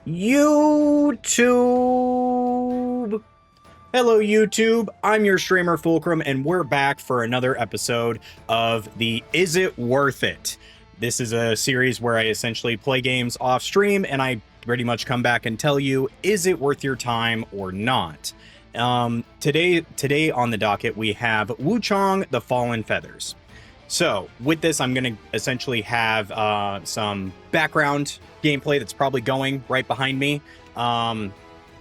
YouTube! Hello, YouTube. I'm your streamer, Fulcrum, and we're back for another episode of the Is It Worth It? This is a series where I essentially play games off stream, and I pretty much come back and tell you, is it worth your time or not? Today on the docket, we have Wuchang the Fallen Feathers. So with this, I'm going to essentially have some background gameplay that's probably going right behind me. And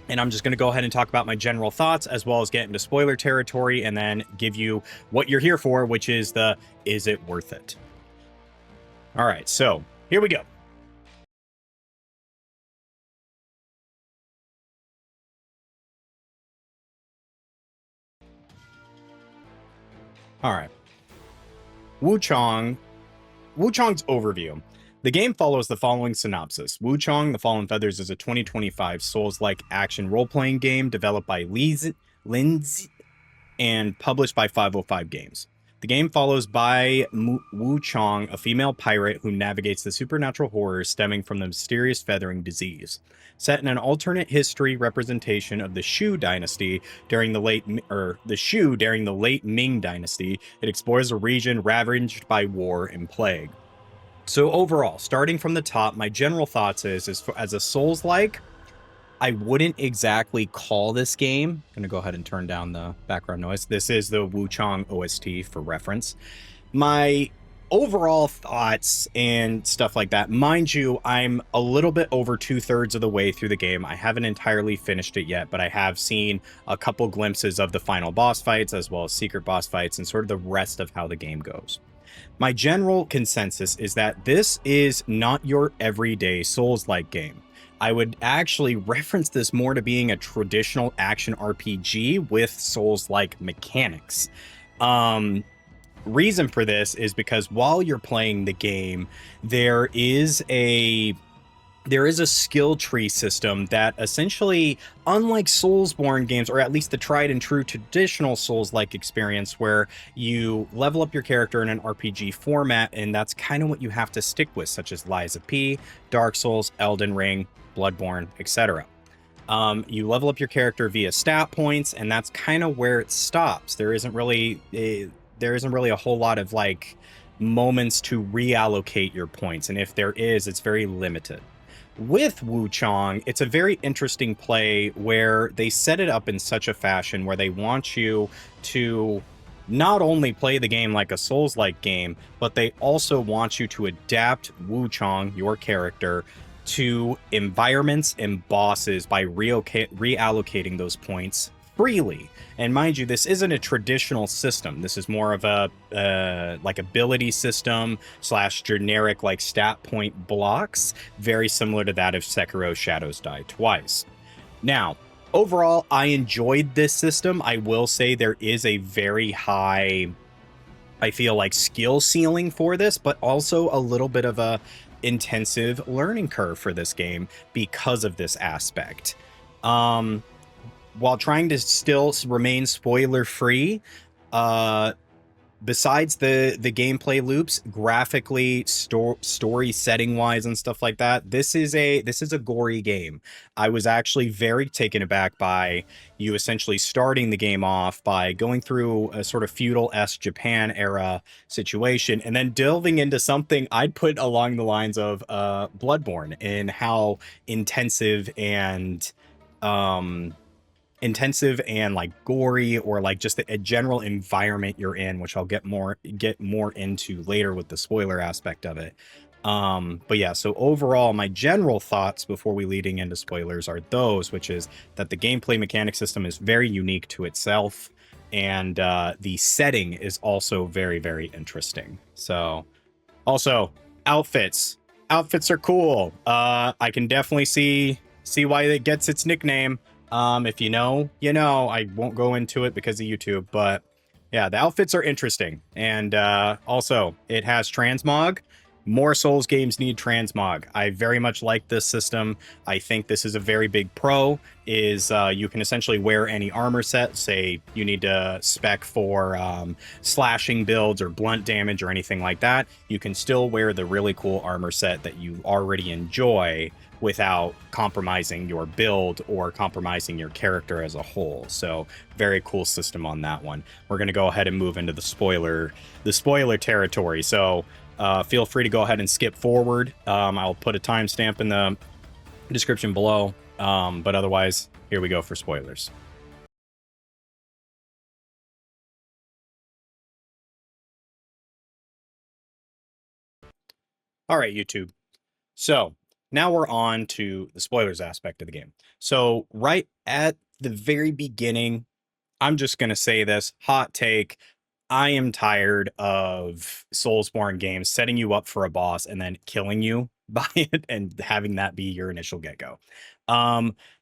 I'm just going to go ahead and talk about my general thoughts as well as get into spoiler territory and then give you what you're here for, which is the is it worth it? All right, so here we go. All right. Wuchang's overview. The game follows the following synopsis. Wuchang the Fallen Feathers is a 2025 Souls-like action role-playing game developed by Lindsay and published by 505 Games. The game follows Bai Wuchang, a female pirate who navigates the supernatural horrors stemming from the mysterious feathering disease. Set in an alternate history representation of the Shu dynasty during the late Ming dynasty, it explores a region ravaged by war and plague. So overall, starting from the top, my general thoughts is as a Souls-like, I wouldn't exactly call this game. I'm going to go ahead and turn down the background noise. This is the Wuchang OST for reference. My overall thoughts and stuff like that. Mind you, I'm a little bit over 2/3 of the way through the game. I haven't entirely finished it yet, but I have seen a couple glimpses of the final boss fights as well as secret boss fights and sort of the rest of how the game goes. My general consensus is that this is not your everyday Souls-like game. I would actually reference this more to being a traditional action RPG with Souls-like mechanics. Reason for this is because while you're playing the game, there is a skill tree system that essentially, unlike Soulsborne games, or at least the tried and true traditional Souls-like experience where you level up your character in an RPG format, and that's kind of what you have to stick with, such as Lies of P, Dark Souls, Elden Ring, Bloodborne, etc. You level up your character via stat points, and that's kind of where it stops. There isn't really a whole lot of like moments to reallocate your points, and if there is, it's very limited. With Wuchang, it's a very interesting play where they set it up in such a fashion where they want you to not only play the game like a Souls-like game, but they also want you to adapt Wuchang, your character, to environments and bosses by reallocating those points freely. And mind you, this isn't a traditional system. This is more of a like ability system / generic like stat point blocks, very similar to that of Sekiro Shadows Die Twice. Now, overall, I enjoyed this system. I will say there is a very high, I feel like, skill ceiling for this, but also a little bit of a intensive learning curve for this game because of this aspect. While trying to still remain spoiler free, besides the gameplay loops, graphically, story setting wise and stuff like that, this is a gory game. I was actually very taken aback by you essentially starting the game off by going through a sort of feudal-esque Japan era situation and then delving into something I'd put along the lines of Bloodborne in how intensive and like gory, or like just a general environment you're in, which I'll get more into later with the spoiler aspect of it. But yeah, so overall, my general thoughts before we leading into spoilers are those, which is that the gameplay mechanic system is very unique to itself, and the setting is also very, very interesting. So also outfits are cool. I can definitely see why it gets its nickname. If you know, you know. I won't go into it because of YouTube, but yeah, the outfits are interesting. And also, it has transmog. More Souls games need transmog. I very much like this system. I think this is a very big pro, is you can essentially wear any armor set. Say you need to spec for slashing builds or blunt damage or anything like that. You can still wear the really cool armor set that you already enjoy without compromising your build or compromising your character as a whole. So very cool system on that one. We're going to go ahead and move into the spoiler territory. So feel free to go ahead and skip forward. I'll put a timestamp in the description below. But otherwise, here we go for spoilers. All right, YouTube. So now we're on to the spoilers aspect of the game. So right at the very beginning, I'm just going to say this hot take. I am tired of Soulsborne games setting you up for a boss and then killing you by it and having that be your initial get-go.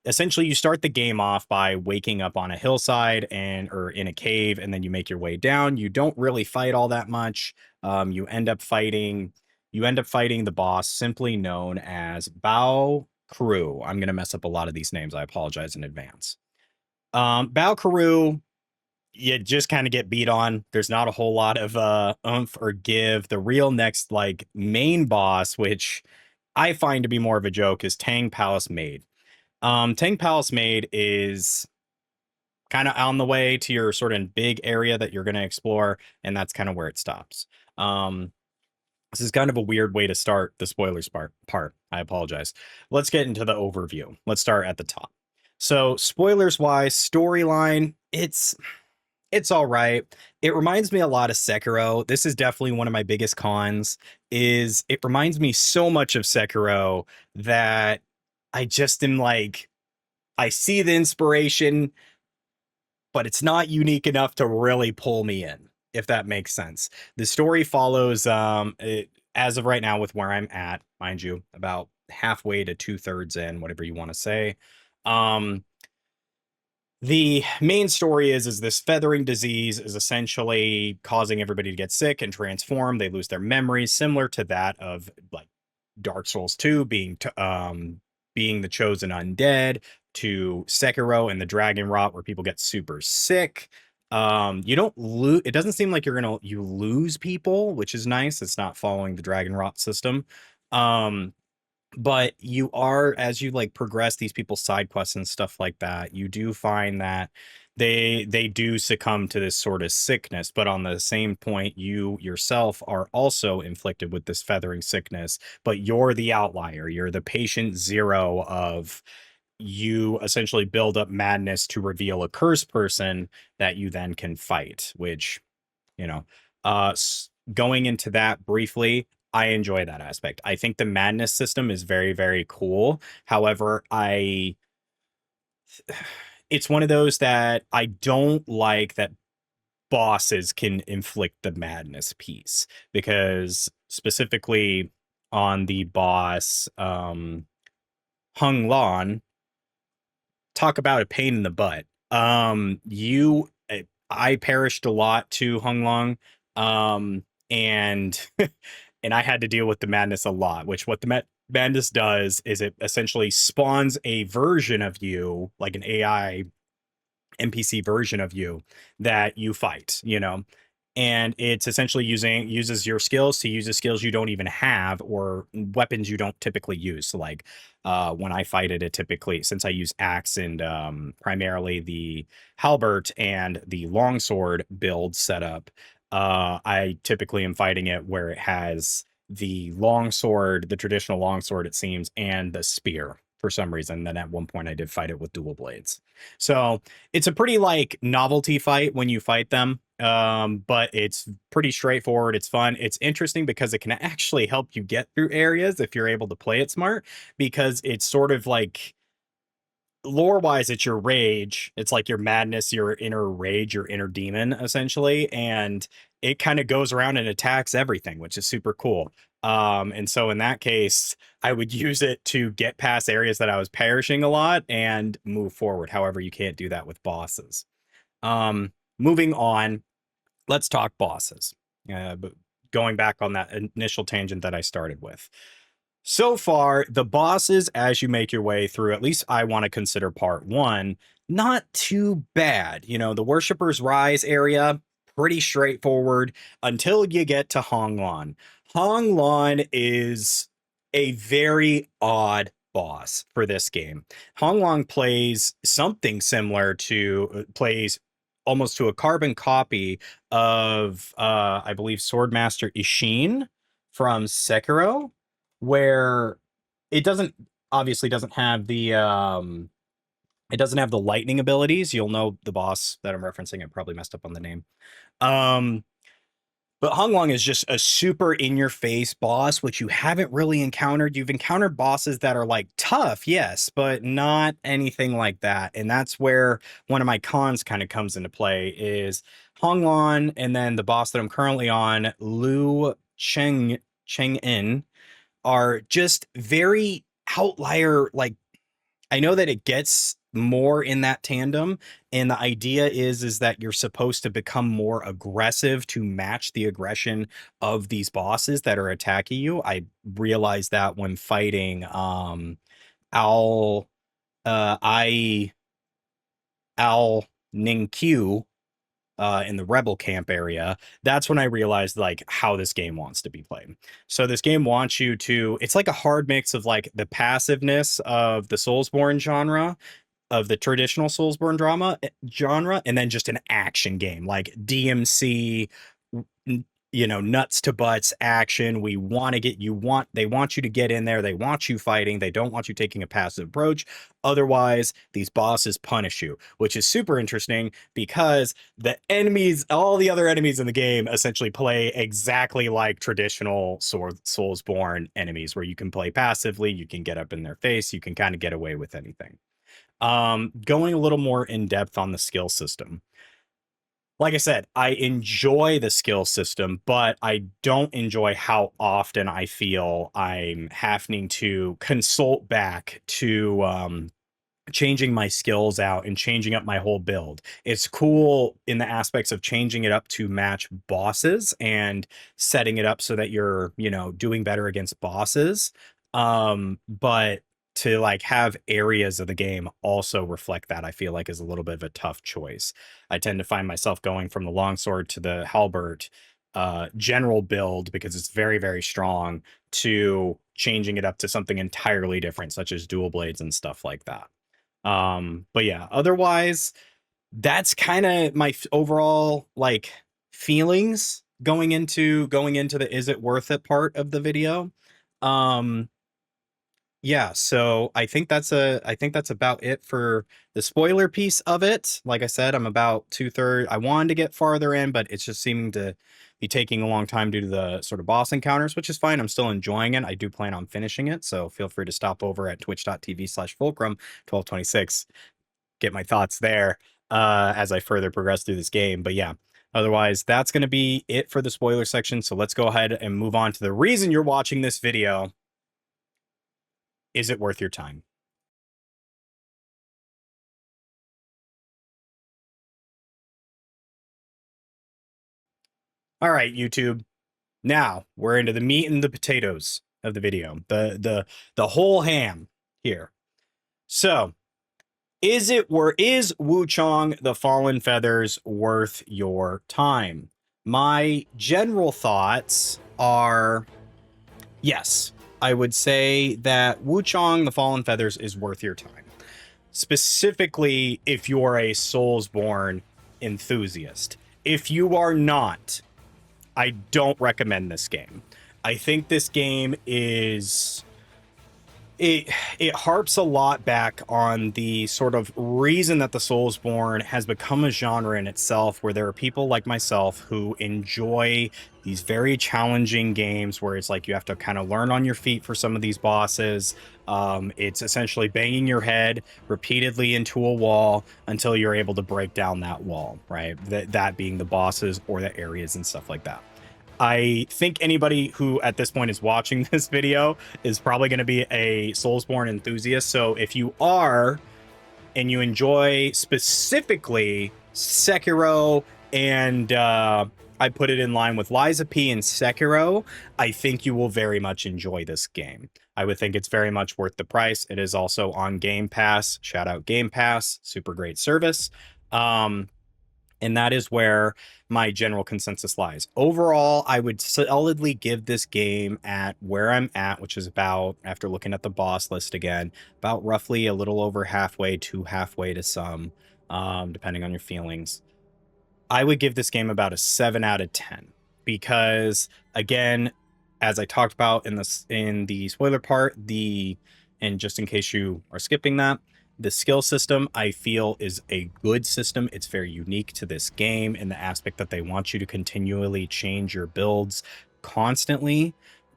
Essentially, you start the game off by waking up on a hillside or in a cave, and then you make your way down. You don't really fight all that much. You end up fighting the boss, simply known as Bao Karu. I'm gonna mess up a lot of these names. I apologize in advance. Bao Karu, you just kind of get beat on. There's not a whole lot of oomph or give. The real next like main boss, which I find to be more of a joke, is Tang Palace Maid. Tang Palace Maid is kind of on the way to your sort of big area that you're going to explore, and that's kind of where it stops. This is kind of a weird way to start the spoilers part. I apologize. Let's get into the overview. Let's start at the top. So, spoilers wise, storyline, it's all right. It reminds me a lot of Sekiro. This is definitely one of my biggest cons, is it reminds me so much of Sekiro that I just am like, I see the inspiration, but it's not unique enough to really pull me in, if that makes sense. The story follows, as of right now, with where I'm at, mind you, about halfway to 2/3 in, whatever you want to say. The main story is this feathering disease is essentially causing everybody to get sick and transform. They lose their memories, similar to that of like Dark Souls 2 being the chosen undead, to Sekiro and the dragon rot where people get super sick. You don't lose, it doesn't seem like you lose people, which is nice. It's not following the dragon rot system. But you are, as you like progress these people's side quests and stuff like that, you do find that they do succumb to this sort of sickness. But on the same point, you yourself are also inflicted with this feathering sickness, but you're the outlier. You're the patient zero of, you essentially build up madness to reveal a cursed person that you then can fight, which, you know, going into that briefly, I enjoy that aspect. I think the madness system is very, very cool. However, it's one of those that I don't like, that bosses can inflict the madness piece, because specifically on the boss, Hung Lan, talk about a pain in the butt. I perished a lot to Hung Lan, and and I had to deal with the madness a lot. Which what the madness does is it essentially spawns a version of you, like an AI NPC version of you that you fight, and it's essentially uses your skills to use the skills you don't even have, or weapons you don't typically use. So like when I fight it, typically, since I use axe and primarily the halberd and the longsword build setup, I typically am fighting it where it has the longsword, the traditional longsword, it seems, and the spear for some reason. Then at one point I did fight it with dual blades. So it's a pretty like novelty fight when you fight them. But it's pretty straightforward. It's fun. It's interesting because it can actually help you get through areas if you're able to play it smart, because it's sort of like, lore wise, it's your rage. It's like your madness, your inner rage, your inner demon, essentially. And it kind of goes around and attacks everything, which is super cool. And so in that case, I would use it to get past areas that I was perishing a lot and move forward. However, you can't do that with bosses. Moving on, let's talk bosses. But going back on that initial tangent that I started with. So far, the bosses, as you make your way through, at least I want to consider part one, not too bad. The Worshipper's Rise area, pretty straightforward until you get to Hong Lan. Hong Lan is a very odd boss for this game. Honglong plays something similar to plays almost to a carbon copy of I believe Swordmaster Ishin from Sekiro, where it doesn't obviously doesn't have the it doesn't have the lightning abilities. You'll know the boss that I'm referencing. I probably messed up on the name. Um, but Honglong is just a super in-your-face boss, which you haven't really encountered. You've encountered bosses that are like tough, yes, but not anything like that. And that's where one of my cons kind of comes into play is Honglong, and then the boss that I'm currently on, Lu Cheng In, are just very outlier. Like, I know that it gets more in that tandem, and the idea is that you're supposed to become more aggressive to match the aggression of these bosses that are attacking you. I realized that when fighting Al I Al Ningqiu in the rebel camp area. That's when I realized like how this game wants to be played. So this game wants you to, it's like a hard mix of like the passiveness of the Soulsborne genre, of the traditional Soulsborne drama genre, and then just an action game like DMC, you know, nuts to butts action. We want to get you want they want you to get in there. They want you fighting. They don't want you taking a passive approach. Otherwise, these bosses punish you, which is super interesting because the enemies, all the other enemies in the game, essentially play exactly like traditional Soulsborne enemies, where you can play passively, you can get up in their face, you can kind of get away with anything. Going a little more in depth on the skill system. Like I said, I enjoy the skill system, but I don't enjoy how often I feel I'm having to consult back to changing my skills out and changing up my whole build. It's cool in the aspects of changing it up to match bosses and setting it up so that you're, you know, doing better against bosses. But to like have areas of the game also reflect that, I feel like is a little bit of a tough choice. I tend to find myself going from the longsword to the halberd general build because it's very, very strong, to changing it up to something entirely different, such as dual blades and stuff like that. But yeah, otherwise, that's kind of my overall like feelings going into the is it worth it part of the video. Um, yeah, so I think that's about it for the spoiler piece of it. Like I said, I'm about 2/3. I wanted to get farther in, but it's just seeming to be taking a long time due to the sort of boss encounters, which is fine. I'm still enjoying it. I do plan on finishing it, so feel free to stop over at twitch.tv/fulcrum1226. Get my thoughts there as I further progress through this game. But yeah, otherwise, that's going to be it for the spoiler section. So let's go ahead and move on to the reason you're watching this video. Is it worth your time? All right, YouTube. Now we're into the meat and the potatoes of the video. The whole ham here. So, is Wuchang the Fallen Feathers worth your time? My general thoughts are yes. I would say that Wuchang the Fallen Feathers is worth your time. Specifically, if you're a Soulsborne enthusiast. If you are not, I don't recommend this game. I think this game is it harps a lot back on the sort of reason that the Soulsborne has become a genre in itself, where there are people like myself who enjoy these very challenging games where it's like you have to kind of learn on your feet for some of these bosses. It's essentially banging your head repeatedly into a wall until you're able to break down that wall, right? That being the bosses or the areas and stuff like that. I think anybody who at this point is watching this video is probably going to be a Soulsborne enthusiast. So if you are, and you enjoy specifically Sekiro, and I put it in line with Lies of P and Sekiro, I think you will very much enjoy this game. I would think it's very much worth the price. It is also on Game Pass. Shout out Game Pass. Super great service. And that is where my general consensus lies. Overall, I would solidly give this game at where I'm at, which is about, after looking at the boss list again, about roughly a little over halfway to some, depending on your feelings. I would give this game about a 7 out of 10 because, again, as I talked about in the spoiler part, and just in case you are skipping that, the skill system I feel is a good system. It's very unique to this game in the aspect that they want you to continually change your builds constantly.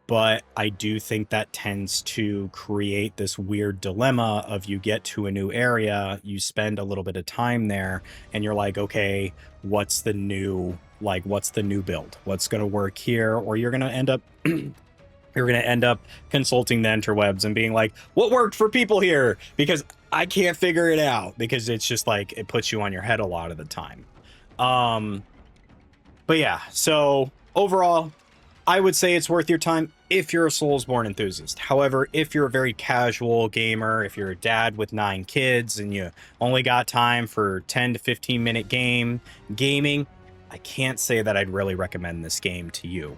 But I do think that tends to create this weird dilemma of you get to a new area, you spend a little bit of time there, and you're like, okay, what's the new build? What's going to work here? Or you're going to end up consulting the interwebs and being like, what worked for people here? Because I can't figure it out, because it's just like, it puts you on your head a lot of the time. But yeah, so overall, I would say it's worth your time if you're a Soulsborne enthusiast. However, if you're a very casual gamer, if you're a dad with 9 kids and you only got time for 10 to 15 minute gaming, I can't say that I'd really recommend this game to you.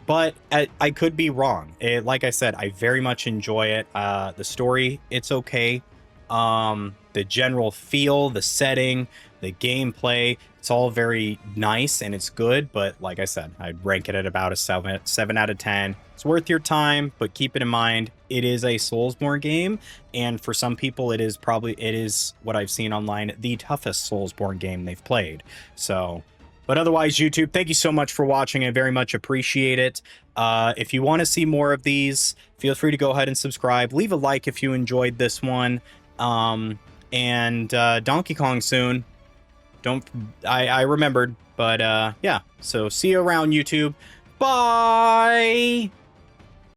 But I could be wrong. Like I said, I very much enjoy it. The story, it's okay. The general feel, the setting, the gameplay, it's all very nice and it's good. But like I said, I'd rank it at about a 7 out of 10. It's worth your time, but keep it in mind, it is a Soulsborne game. And for some people, it is what I've seen online, the toughest Soulsborne game they've played. So... But otherwise, YouTube, thank you so much for watching. I very much appreciate it. If you want to see more of these, feel free to go ahead and subscribe. Leave a like if you enjoyed this one. And Donkey Kong soon. I remembered. But yeah, so see you around, YouTube. Bye!